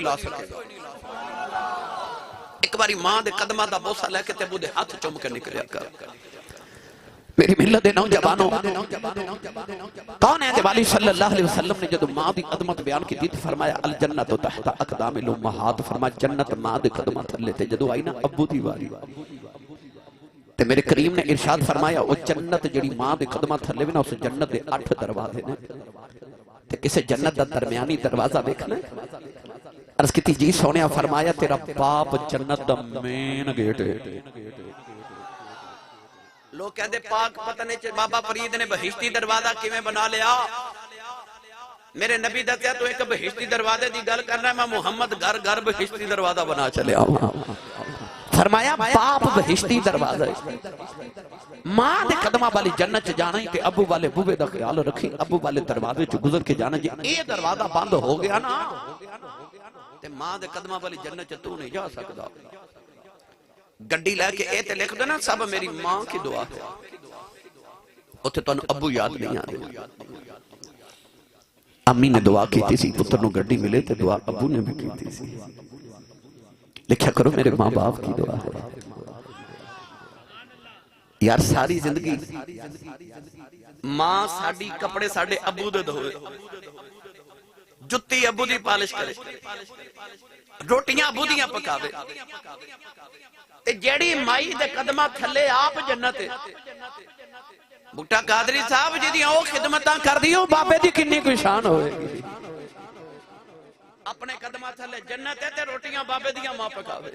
لا سکے گا۔ ایک باری ماں دے قدمہ دا بوسہ لے کے تے ابو دے ہاتھ چوم کے نکلیا کر۔ میری ملت دے نوجوانوں، کون ہے والی صلی اللہ علیہ وسلم نے جدو ماں دی عظمت بیان کی دی فرمایا الجنت تحت اقدام الامہات، فرمایا جنت ماں دے قدمہ تھلے تے جدو آئی نا ابو دی واری تے میرے کریم نے ارشاد فرمایا او جنت جڑی ماں دے قدمہ تھلے بھی نا اس جنت دے 8 دروازے نے تے کسے جنت دا درمیانی دروازہ دیکھنا عرض کی جی سونیا فرمایا تیرا باپ جنت دا مین گیٹ ہے۔ لوگ کہتے پاک پتہ نہیں بابا فرید نے بہشتی دروازہ کیویں بنا لیا؟ میرے نبی دسیا تو ایک بہشتی دروازے دی گل کرنا ہے، میں محمد گھر گھر بہشتی دروازہ بنا چلے آؤں۔ فرمایا باپ بہشتی دروازہ ہے، ماں دے قدمہ والی جنت جانا ہی کہ ابو والے بوبے دا خیال رکھی، ابو والے دروازے چ گزر کے جانا جی اے دروازہ بند ہو گیا نا تے ماں دے قدمہ والی جنت تو نہیں جا سکتا۔ گڈی لے کے اے تے لکھ دو نا سب میری ماں کی دعا ہے، اتھے تو ابو یاد نہیں آنے۔ امی نے دعا کی تھی پتر نو گڈی ملے تے دعا ابو نے بھی کی تھی، لکھا کرو میرے ماں باپ کی دعا ہے۔ یار ساری زندگی ماں ساڑی کپڑے ساڑے ابو دے دھوئے، جتی ابو دی پالش کرے، روٹیاں ابو دیاں پکاوے، تے جیڑی مائی دے قدمہ تھلے آپ جنت ہے۔ بھٹا قادری صاحب جی دی او خدمتاں کر دیو بابے دی کنی کوئی شان ہوئے گی، اپنے قدمہ تھلے جنت ہے تے روٹیاں بابے دیاں ماں پکاوے۔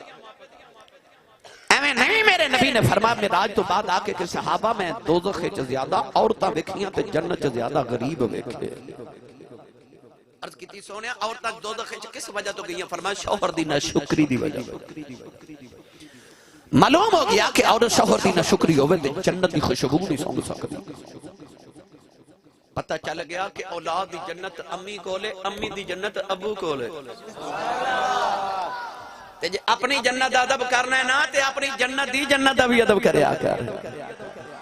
ایویں نہیں میرے نبی نے فرمایا معراج تو بعد آکے کہ صحابہ میں دوزخ چ زیادہ عورتاں ویکھیاں تے جنت چ زیادہ غریب ویکھے۔ عرض کی تھی سونیا عورتاں دوزخ چ کس وجہ تو گئیاں؟ فرمایا شوہر دی ناشکری دی وجہ۔ معلوم ہو گیا کہ عورت شوہر دی ناشکری ہوئے تے جنت دی خوشبو نہیں سونگ سکتی۔ پتہ چل گیا کہ اولاد دی جنت امی کولے، امی دی جنت ابو کولے۔ تے جے اپنی جنت ادب کرنا ہے نا تے اپنی جنت دی جنت دا بھی ادب کرے آکر،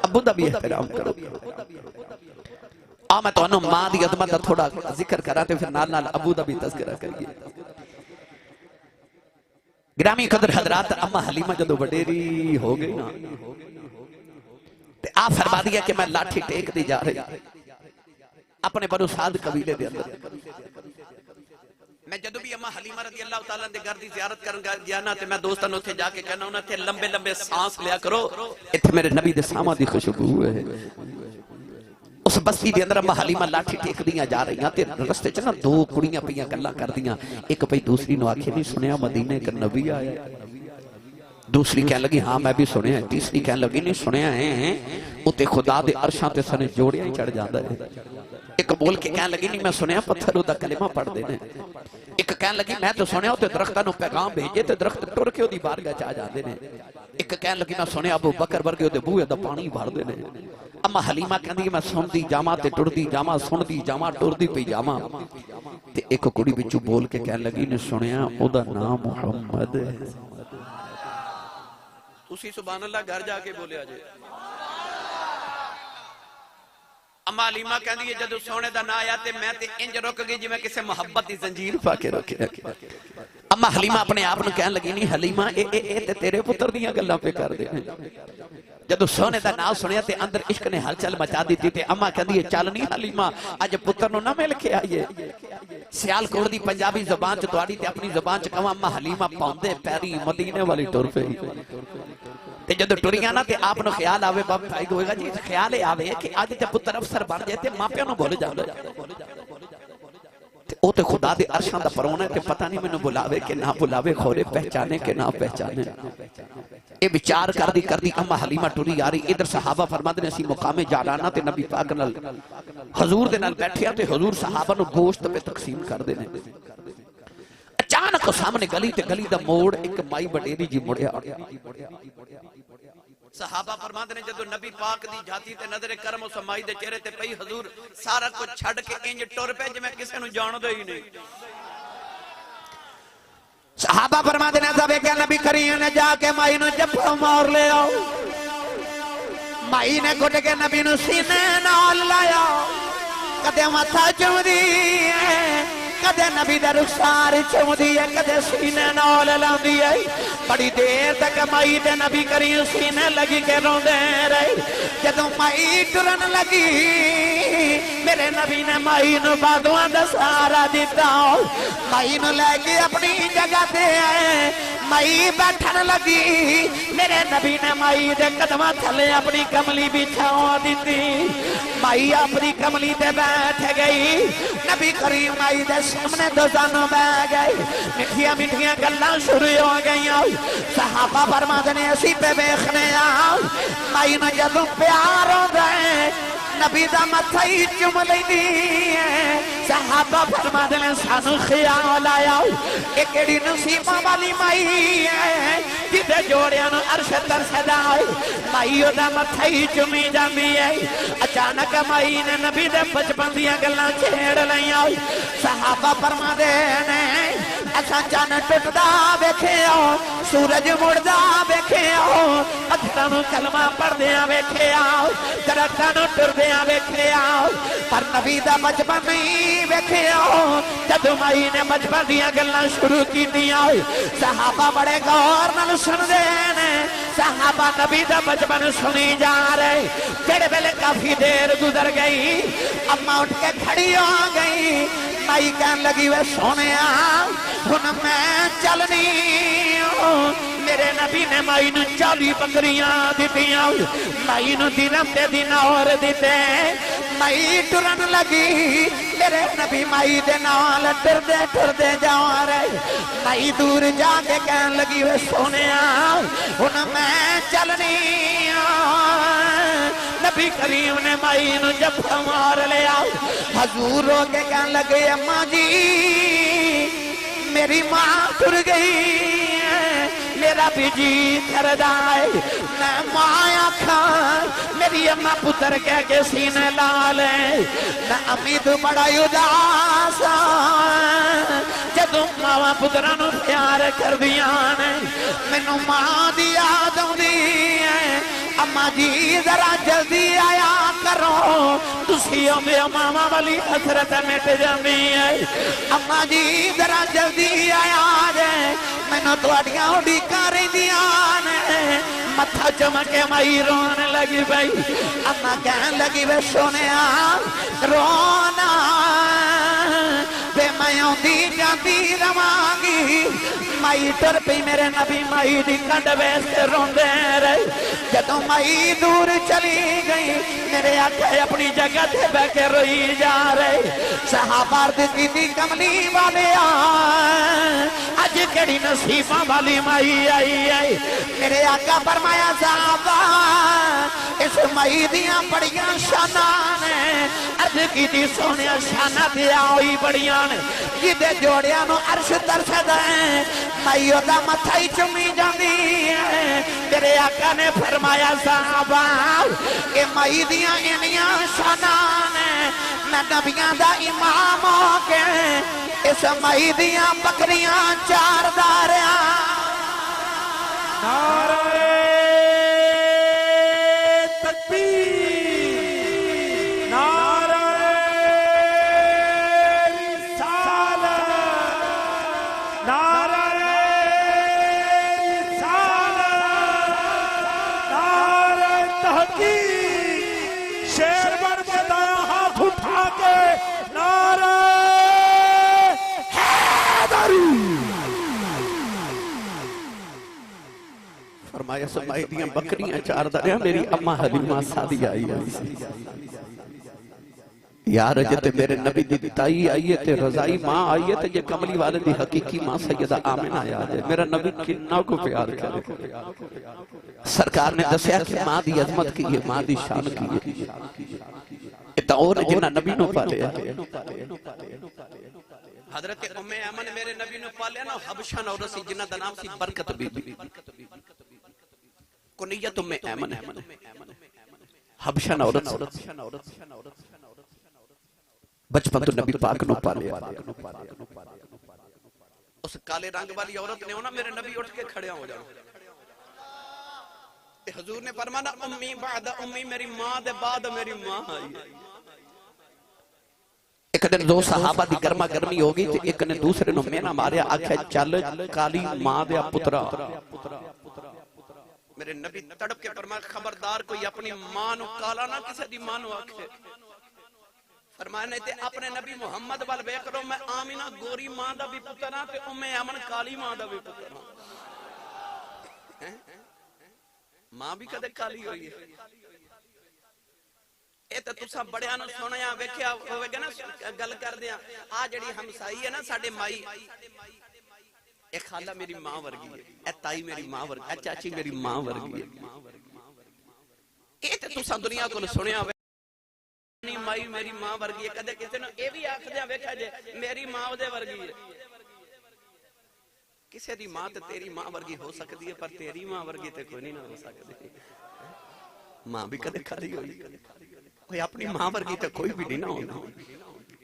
ابو دا بھی احترام کرو۔ میں تو انہوں ماں دی عظمت دا تھوڑا ذکر کراتے پھر نال نال ابو دا بھی تذکرہ کریے۔ گرامی قدر حضرات اما حلیمہ جدو وڈیری ہو گئی نا تے آپ فرما دیا کہ میں لاٹھی ٹیک دی جا رہی اپنے بنو سعد قبیلے دے اندر۔ میں جدو بھی اما حلیمہ رضی اللہ تعالیٰ دے گھر دی زیارت کرن گیا نا تے میں دوستان اتھے جا کے کہنا انہوں تے لمبے لمبے سانس لیا کرو، اتھے میرے نبی دے سامہ دی خوشبو ہے۔ اس بستی دے اندر اما حلیمہ لاٹھی ٹیک دیاں جا رہی ہیں تے رستے چنا دو کڑیاں پیاں گلاں کر دیاں، ایک پئی دوسری نو آکھے نہیں سنیا مدینے کا نبی آیا، دوسری کہنے لگی ہاں میں بھی سنیا ہے، تیسری کہنے لگی نہیں سنیا ہے، اتے خدا دے عرشاں تے سنے جوڑیاں ہی چڑھ جاندہ ہے۔ ایک بول کے کہنے لگی نہیں میں سنیا پتھر دا کلمہ پڑھ دینے، ایک کہنے لگی میں تو سنیا ہوتے درختہ نو پیغام بھیجے تے درخت ٹر کے ہو دی بارگاہ چاہ جاندے نے، ایک کہنے لگی میں سنیا ابو بکر ورگے ہوتے بوئے دا پانی بھر دینے۔ اما حلیمہ کہندی کہ میں سن دی جامع تے ٹر دی جامع، سن دی جامع ٹر دی پی جامع، تے ایک کڑی بچو بول کے کہنے لگی نے سنیا او دا نام محمد ہے۔ اسی سبحان اللہ گھر جا کے بولے آجے۔ اما حلیمہ کہندی ہے جدو سونے دا نا آیا تے میں تے انج رک گئی جی میں کسے محبت دی زنجیر پا کے رکھے۔ اما حلیمہ اپنے آپ نے کہنے لگی نہیں حلیمہ اے تے تیرے پتر دیاں گلاں پہ کر دے۔ جدو سونے دا نا سنیا تے اندر عشق نے ہلچل مچا دی تھی تے اما کہندی ہے چل نہیں حلیمہ اج پتر نو نہ مل کے آئیے۔ سیال کوڑ دی پنجابی زبان چ تواڈی تے اپنی زبان چ کہاں اما حلیمہ پاؤندے پیری مدینے والی ٹر پئی۔ تے جدو ٹریاں نا تے آپ نو خیال آوے باب بھائی ہوئے گا جی خیال آوے کہ آج تے پتر افسر بن جائے تے ماں پیوں نو بھول جاندے۔ او تے خدا دے عرشاں دا پرونا ہے تے پتہ نہیں مینوں بلاوے کہ نہ بلاوے، خورے پہچانے کہ نہ پہچانے۔ اے بچار کر دی اما حلیمہ ٹری آ رہی، ادھر صحابہ فرماندے نے اسی مقام جالانا تے نبی پاک نال حضور دے نال بیٹھیا تے حضور صحابہ نو گوشت پہ تقسیم کر دینے۔ اچانک سامنے گلی تے گلی دا موڑ ایک مائی بڑیری جی مڑیا۔ صحابہ فرماندے نے جدو نبی پاک دی جاتی تے نظر کرم اس مائی دے چہرے تے پئی حضور سارا کچھ چھڑ کے انج ٹر پے جے میں کسے نو جان دے ہی نہیں۔ صحابہ فرماندے نے سب کہ نبی کریم نے جا کے مائی نو جپا مار لے آؤ، مائی نے گھٹ کے نبی نو سینے نال لایا، کدے ماتھا چوم دی کدے نبی دے رخسار چمدی ہے کدے سینے نال لاندی ہے بڑی دیر تک مائی دے نبی کریم سینے لگی کے روندے رہے جدوں مائی ٹرن لگی میرے نبی نے مائی نو بادواں دا سہارا دیتا مائی نو لے کے اپنی جگہ تے آئے مائی بیٹھن لگی میرے نبی نے مائی دے قدمہ تھلے اپنی کملی بچھاؤ دیتی مائی اپنی کملی تے بیٹھ گئی نبی کریم مائی دے سامنے دو زانوں بیٹھ گئی مٹھیاں مٹھیاں گلاں شروع ہو گئی صحابہ فرماتے نے اسی پہ بیخنے مائی نے جدوں پیار ہو گئے نبی دا متھائی چم لیندی ہے صحابہ فرماتے نے سانو خیال آیا ایک ایڈی نصیبہ والی مائی ہے جدے جوڑیاں نو عرش ترسدا ہے مائی دا متھائی چمی جاندی ہے اچانک مائی نے نبی دے بچپن دیاں گلاں چھیڑ لئیاں صحابہ فرماتے نے ایسا چن ٹٹدا ویکھے آؤ سورج مڑدا ویکھے آؤ پتھراں نو کلمہ پڑھدیاں ویکھے آؤ درختاں نو ٹردیاں ویکھے آؤ پر نبی دا بچپن نہیں ویکھے آؤ جدوں مائی نے بچپن دیاں گلاں شروع کیتیاں صحابہ بڑے غور نال سندے نے صحابہ نبی دا بچپن سنی جا رہے پھر ویلے کافی دیر گزر گئی اماں اٹھ کے کھڑی ہو گئی مائی کہن لگی وے سونے ہن میں چلنی میرے نبی نے مائی نو 40 بکریاں دیتیاں مائی نو درہم دے دینار دیتے مائی ٹرن لگی میرے نبی مائی دے نال ٹردے جا رہے مائی دور جا کے کہن لگی وے سونے ہن میں چلنی نبی کریم نے مائی نو جفا مار لیا حضور رو کے کہن لگے اماں جی میری ماں ٹر گئی میرا بھی جی کردہ ہے میں ماں آکھاں میری اماں پتر کہہ کے سینے لالے میں امی تو بڑا اداسا جدوں ماں پترانو پیار کر دیاں مینوں ماں دی یاد آوندی ہے اماں جی ذرا جلدی آیا کرو تسی ماما والی حسرت مٹ جاندی ہے اماں جی ذرا جلدی آیا جے مینوں تہاڈیاں اڈیکاں رہندیاں نے متھا چمکے مائی رون لگی پئی اماں کہن لگی وے سونیا رونا بے میں آندی جاندی رواں مائی ٹر پئی میرے نبی مائی دی کنڈ ویسے روندے رہے جدوں مائی دور چلی گئی میرے آقا اپنی جگہ تے بہ کے روئی جا رہے صحابہ دی دی کملی والے اج کیڑی نصیباں والی مائی آئی ہے میرے آقا فرمایا صحابہ اس مائی دیاں بڑیاں شاناں نے عرض کی سونیا شاناں تے آئی بڑیاں نے جدے جوڑیاں نو عرش ترسدا ہے مائی دا متھائی چمی جاندی ہے میرے آقا نے فرمایا صحابہ اے مائی دیاں انیاں شاناں نے میں نبیاں دا امام ہو کے اس مائی دیاں بکریاں چار داریاں نعرہ فرمایا سمائی دیاں بکریاں چار داریاں میری اماں حلیمہ سادی آئی یار جتے میرے نبی دی تائی آئی ہے تے رضائی ماں آئی ہے تے یہ کملی والے دی حقیقی ماں سیدہ آمنہ آیا ہے میرا نبی کنہ کو پیار کرے سرکار نے دسیا کہ ماں دی عظمت کی ہے ماں دی شان کی ہے اتنا اور جنہ نبی نو پالے حضرت ام ایمن میرے نبی نو پالے نا حبشہ نو رسی جنہ دا نام سی برکت بی بی کنیت ام ایمن حبشہ نو رسی بچپن تو نبی پاک نو پالے اس کالے رنگ والی عورت نے ہونا میرے نبی اٹھ کے کھڑے ہو جانا حضور نے فرمانا امی بعد امی میری ماں دے بعد میری ماں آئی ایک دن دو صحابہ دی گرما گرمی ہوگی تو ایک نے دوسرے نو مینا ماریا آکھے چل کالی ماں دیا پترا میرے نبی تڑپ کے فرمایا خبردار کوئی اپنی ماں نو کالا نہ کسے دی ماں نو آکھے فرمانے تے اپنے نبی محمد وال ویکھ لو میں آمینہ گوری ماں دا بھی پتر ہاں تے ام ایمن کالی ماں دا بھی پتر ہاں ماں بھی کدے کالی ہوئی ہے اے تے تساں بڑیاں نو سنیا ویکھیا ہوے گا نا گل کردیاں آ جڑی ہمسائی ہے نا ساڈے مائی اے خالہ میری ماں ورگی ہے اے تائی میری ماں ورگی اے چاچی میری ماں ورگی ہے اے تے تساں دنیا کو سنیا مائی میری ماں ورگی ہے کدے کسے نو اے بھی آکھدیاں ویکھا جے میری ماں دے ورگی ہے کسے دی ماں تے تیری ماں ورگی ہو سکتی ہے پر تیری ماں ورگی تے کوئی نہیں نہ ہو سکتی ماں بھی کدے کھاری ہوئی کوئی اپنی ماں ورگی تے کوئی بھی نہیں نہ ہونا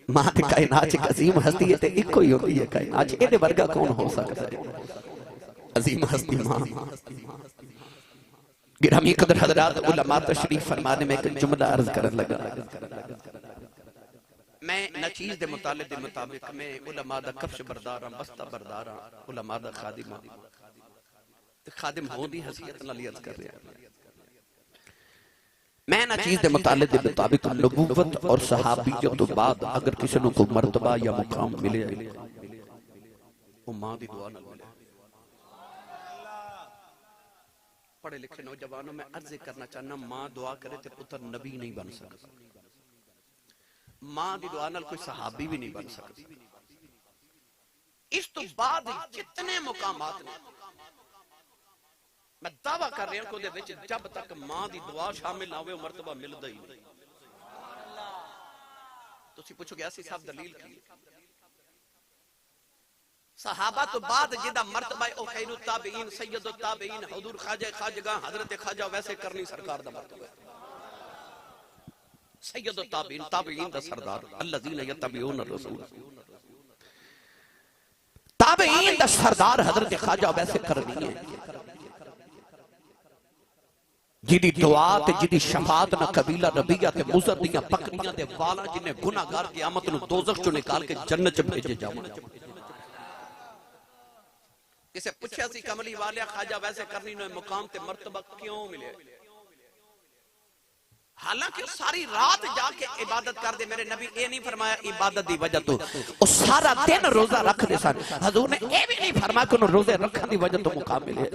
ماں تے کائنات ایک عظیم ہستی ہے تے ایک کوئی ہوتی ہے کائنات اے دے ورگا کون ہو سکتا ہے عظیم ہستی ماں گرامی قدر حضرات علماء تشریف فرمانے میں ایک جملہ عرض کرنے لگا میں نچیز دے مطالب دے مطابق میں علماء دا کفش برداراں بستہ برداراں علماء دا خادم ہوں دی حیثیت نالی عرض کر رہا میں نچیز دے مطالب دے مطابق نبوت اور صحابیت تو بعد اگر کسی نے کو مرتبہ یا مقام ملے وہ ماں دی دعا نہ ملے پڑھے لکھے نوجوانوں میں عرض کرنا چاہنا ماں دعا کرے تے پتر نبی نہیں بن سکتا ماں دی دعا نال کوئی صحابی بھی نہیں بن سکتا اس تو بعد جتنے مقامات نے میں دعویٰ کر رہا ہوں کہ دے وچ جب تک ماں دی دعا شامل نہ ہوئے وہ مرتبہ ملدا ہی نہیں تسی پوچھو گے ایسی صاحب دلیل کی صحابہ تو بعد جدہ مرتبہ او خیر التابعین سید التابعین حضور خواجہ خواجگاہ حضرت خواجہ ویسے کرنی سرکار دا مرتبہ سید التابعین تابعین دا سردار الذین یتبعون الرسول تابعین دا سردار حضرت خواجہ ویسے کرنی ہے جدی دعا تے جدی شفاعت نہ قبیلہ ربیہ تے مزر دیاں بکریاں دے والا جنہیں گناہگار قیامت نو دوزخ چو نکال کے جنت چ بھیجے جاؤں کسے پوچھا سی کملی والے خواجہ ویسے کرنی نو مقام تے مرتبہ کیوں ملے حالانکہ ساری رات جا کے عبادت کر دے میرے نبی اے نہیں فرمایا عبادت دی وجہ تو وہ سارا دن روزہ رکھ دے سن حضور نے اے بھی نہیں فرمایا کہ انہوں روزے رکھن دی وجہ تو مقام ملے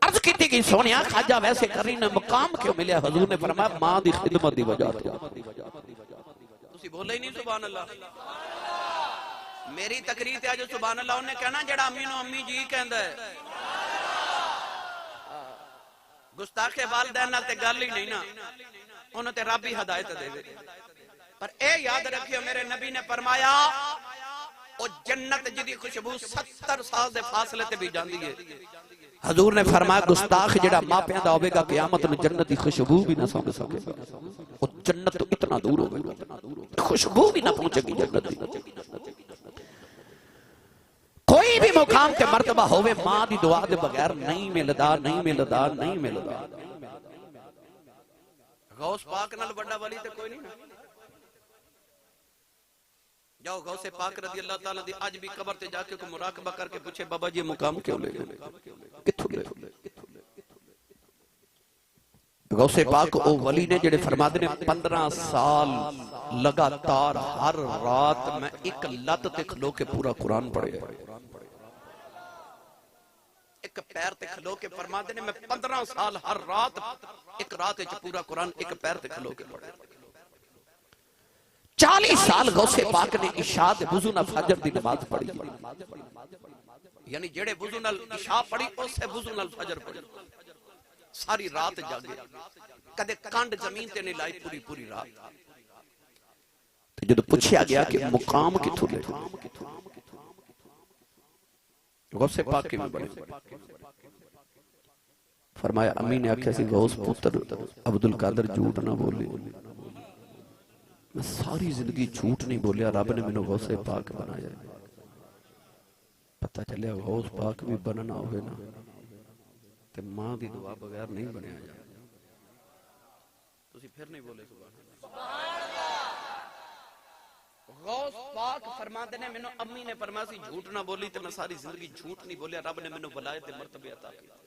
عرض کیتی کہ سونیا خواجہ ویسے کرنی نو مقام کیوں ملے حضور نے فرمایا ماں دی خدمت دی وجہ تو تسی بولے ہی نہیں سبحان اللہ میری تقریر تے آج سبحان اللہ انہیں کہنا جڑا امی نو امی جی کہندا ہے گستاخ والدین نال تے گل ہی نہیں نا انہوں تے رب ہی ہدایت دے دے پر اے یاد رکھیو میرے نبی نے فرمایا او جنت جدی خوشبو 70 سال دے فاصلے تے بھی جاندی ہے حضور نے فرمایا گستاخ جڑا ماں پیدا ہوئے گا قیامت میں جنت دی خوشبو بھی نہ سونگ سکے گا وہ جنت تو اتنا دور ہوئے گا خوشبو بھی نہ پہنچے گی جنت دی کوئی بھی مقام تے مرتبہ ہوئے ماں دی دعا دے بغیر نہیں ملدا نہیں ملدا نہیں ملدا غوث پاک نال بڑا ولی تے کوئی نہیں نا جاؤ غوث پاک رضی اللہ تعالیٰ دی آج بھی قبر تے جا کے کو مراقبہ کر کے پوچھے بابا جی مقام کیوں لے گئے کتھو لے غوث پاک او ولی نے جڑے فرماتے نے 15 سال لگاتار ہر رات میں ایک لت تے کھلو کے پورا قرآن پڑھے ایک پیر تے کھلو کے فرماتے نے میں 15 سال ہر رات ایک رات اچ پورا قرآن ایک پیر تے کھلو کے پڑھے 40 سال غوث پاک نے عشاء دے وضو نال فجر دی نماز پڑھی یعنی جڑے وضو نال عشاء پڑھی اس سے وضو نال فجر پڑھی ساری رات جاگے کدے کانڈ زمین تے نہیں لائی پوری پوری رات جدو پوچھیا گیا کہ مقام کتھوں لے غوث پاک کے بھی بڑے فرمایا امی نے آکھیا سی غوث پتر عبدالقادر جھوٹ نہ بولے میں ساری زندگی جھوٹ نہیں بولیا رب نے میں غوث پاک بنایا پتہ چلے غوث پاک بھی بننا ہوئے نا تے ماں دی دعا بغیر نہیں بنیا جائے تسی پھر نہیں بولے سبحان اللہ غوث پاک فرماتے نے مینوں امی نے فرمایا سی جھوٹ نہ بولی تے میں ساری زندگی جھوٹ نہیں بولیا، رب نے مینوں ولایت دے مرتبے عطا کیتے۔